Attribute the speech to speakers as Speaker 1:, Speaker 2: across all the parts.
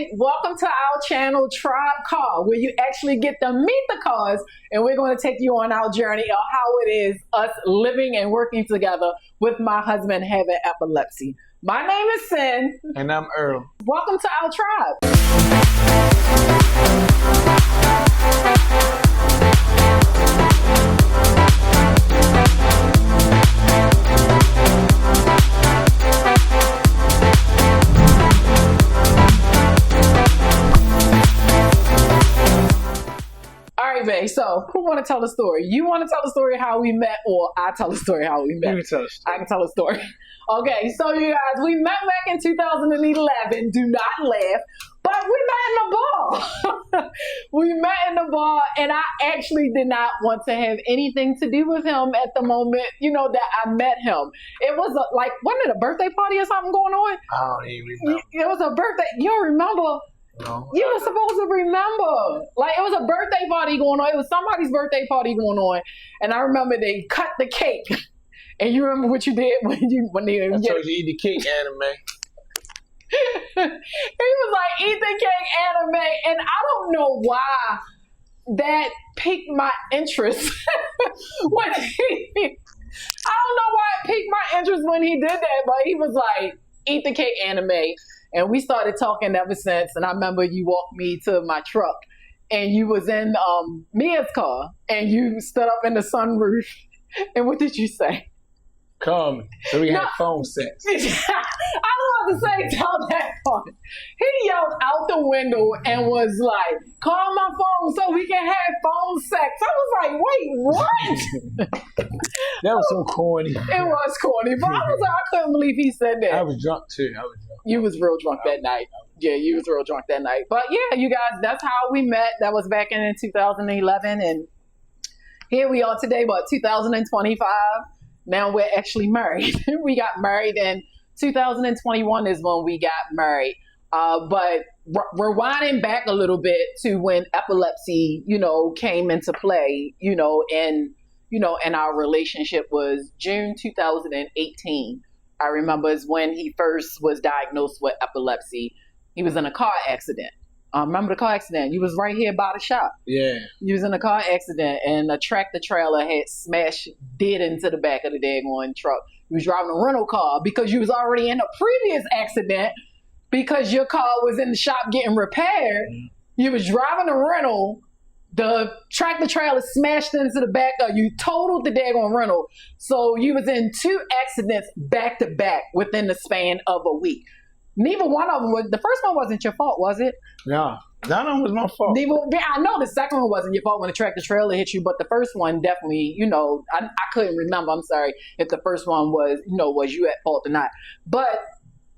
Speaker 1: everybody. Welcome to our channel, Tribe Car, where you actually get to meet the cars, and we're going to take you on our journey of how it is us living and working together with my husband having epilepsy. My name is Sin.
Speaker 2: And I'm Earl.
Speaker 1: Welcome to our tribe. Babe, so who want to tell the story? You want to tell the story how we met, or I tell the story how we met?
Speaker 2: You can tell the story.
Speaker 1: I can tell the story. Okay, so you guys, we met back in 2011. Do not laugh. But we met in the bar. We met in the bar, and I actually did not want to have anything to do with him at the moment, that I met him. It was wasn't it a birthday party or something going on?
Speaker 2: I don't even remember.
Speaker 1: It was a birthday. You don't remember?
Speaker 2: No.
Speaker 1: You were supposed to remember. It was a birthday party going on. It was somebody's birthday party going on. And I remember they cut the cake. And you remember what you did when they
Speaker 2: I told you eat the cake, anime.
Speaker 1: He was like, eat the cake, anime. And I don't know why that piqued my interest. I don't know why it piqued my interest when he did that, but he was like, eat the cake, anime. And we started talking ever since. And I remember you walked me to my truck, and you was in Mia's car, and you stood up in the sunroof. And what did you say?
Speaker 2: Call me. So we had phone sex.
Speaker 1: I was about to say, tell that part. He yelled out the window and was like, call my phone so we can have phone sex. I was like, wait, what?
Speaker 2: That was so corny.
Speaker 1: It was corny, but I couldn't believe he said that.
Speaker 2: I was drunk too.
Speaker 1: You was real drunk that night. Yeah, you was real drunk that night. But yeah, you guys, that's how we met. That was back in 2011. And here we are today, 2025. Now we're actually married. We got married in 2021 is when we got married. But rewinding back a little bit to when epilepsy, came into play, and our relationship was June 2018. I remember is when he first was diagnosed with epilepsy. He was in a car accident. Remember the car accident? You was right here by the shop.
Speaker 2: Yeah.
Speaker 1: You was in a car accident, and a tractor trailer had smashed dead into the back of the daggone truck. You was driving a rental car because you was already in a previous accident because your car was in the shop getting repaired. Mm-hmm. You was driving a rental. The tractor trailer smashed into the back of you, totaled the daggone rental. So you was in 2 accidents back to back within the span of a week. Neither one of them the first one wasn't your fault, was it?
Speaker 2: No, none of them was my fault.
Speaker 1: I know the second one wasn't your fault when the tractor trailer hit you, but the first one definitely, I couldn't remember. I'm sorry if the first one was, was you at fault or not. But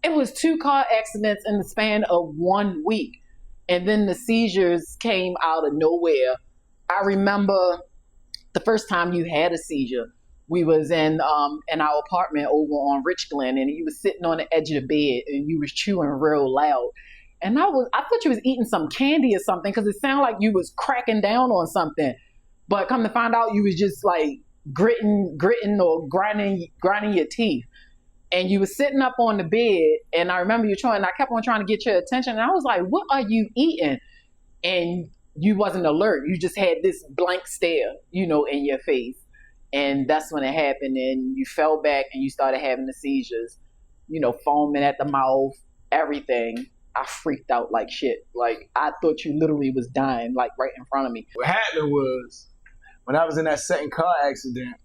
Speaker 1: it was 2 car accidents in the span of 1 week. And then the seizures came out of nowhere. I remember the first time you had a seizure. We was in our apartment over on Rich Glen, and you was sitting on the edge of the bed, and you was chewing real loud. And I thought you was eating some candy or something, because it sounded like you was cracking down on something. But come to find out, you was just like gritting or grinding your teeth. And you was sitting up on the bed, and I remember I kept on trying to get your attention. And I was like, what are you eating? And you wasn't alert. You just had this blank stare, in your face. And that's when it happened. And you fell back and you started having the seizures, foaming at the mouth, everything. I freaked out like shit. I thought you literally was dying, right in front of me.
Speaker 2: What happened was, when I was in that second car accident,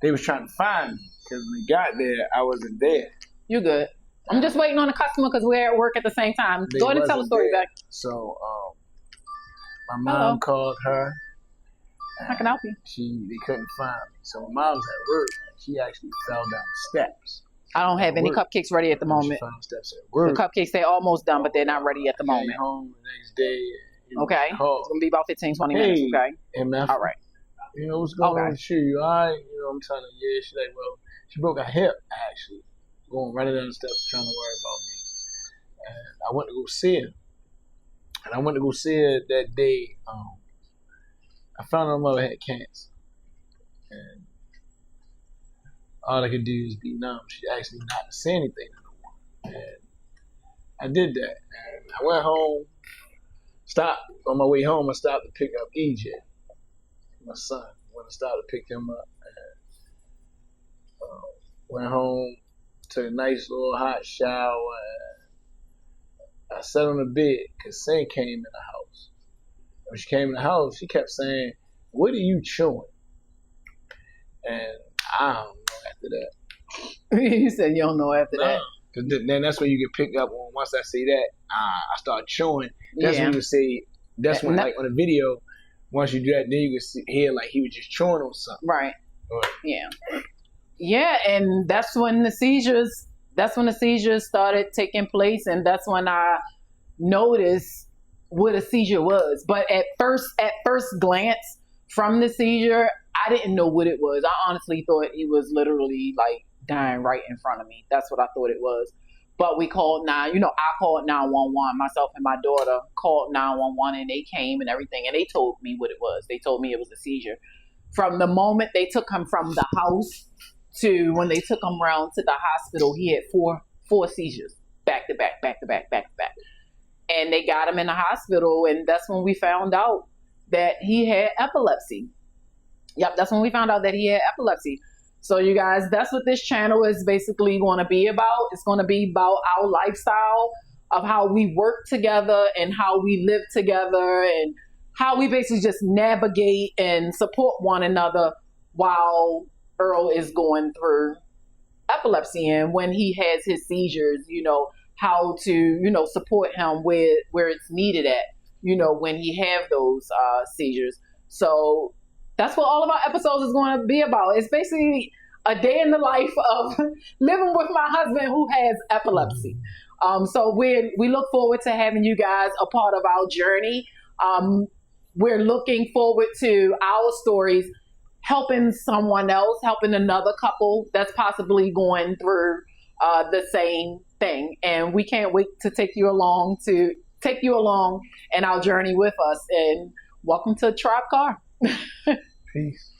Speaker 2: they was trying to find me. Because when they got there, I wasn't there.
Speaker 1: You good. I'm just waiting on the customer because we're at work at the same time. Go ahead and tell the story back.
Speaker 2: So, my mom called her.
Speaker 1: I can help you.
Speaker 2: They couldn't find me. So my mom was at work, and she actually fell down the steps.
Speaker 1: I don't have any cupcakes ready at the moment.
Speaker 2: She fell down the steps at work.
Speaker 1: The cupcakes, they're almost done, but they're not ready at the moment.
Speaker 2: Came home the next day.
Speaker 1: Okay. It's going to be about 15, 20 minutes, okay?
Speaker 2: And man,
Speaker 1: all right.
Speaker 2: What's going on with you? All right? I'm telling her, yeah. She's like, well, she broke her hip, actually. Going right down the steps, trying to worry about me. And I went to go see her. And I went to go see her that day. I found out my mother had cancer. And all I could do is be numb. She asked me not to say anything anymore. And I did that. And I went home, stopped on my way home. I stopped to pick up EJ, my son. When I stopped to pick him up, and went home, took a nice little hot shower, and I sat on the bed because Sin came in the house. When she came in the house, she kept saying, "What are you chewing?" And I don't know after that.
Speaker 1: You said you don't know after that.
Speaker 2: Cause then that's when you get picked up on. Once I say that, I start chewing. That's when you say. That's when, like on the video, once you do that, then you can hear like he was just chewing on something.
Speaker 1: Right. Yeah. Yeah, and that's when the seizures. That's when the seizures started taking place, and that's when I noticed what a seizure was. But at first glance, from the seizure, I didn't know what it was. I honestly thought he was literally like dying right in front of me. That's what I thought it was. But we called I called 911. Myself and my daughter called 911, and they came and everything, and they told me what it was. They told me it was a seizure. From the moment they took him from the house to when they took him around to the hospital, he had four seizures back to back. And they got him in the hospital, and that's when we found out that he had epilepsy. Yep, that's when we found out that he had epilepsy. So you guys, that's what this channel is basically going to be about. It's going to be about our lifestyle of how we work together and how we live together and how we basically just navigate and support one another while Earl is going through epilepsy, and when he has his seizures, how to, support him where it's needed at, when he have those seizures. So that's what all of our episodes is going to be about. It's basically a day in the life of living with my husband who has epilepsy. So we look forward to having you guys a part of our journey. We're looking forward to our stories helping someone else, helping another couple that's possibly going through the same thing. And we can't wait to take you along in our journey with us. And welcome to Tribe Car.
Speaker 2: Peace.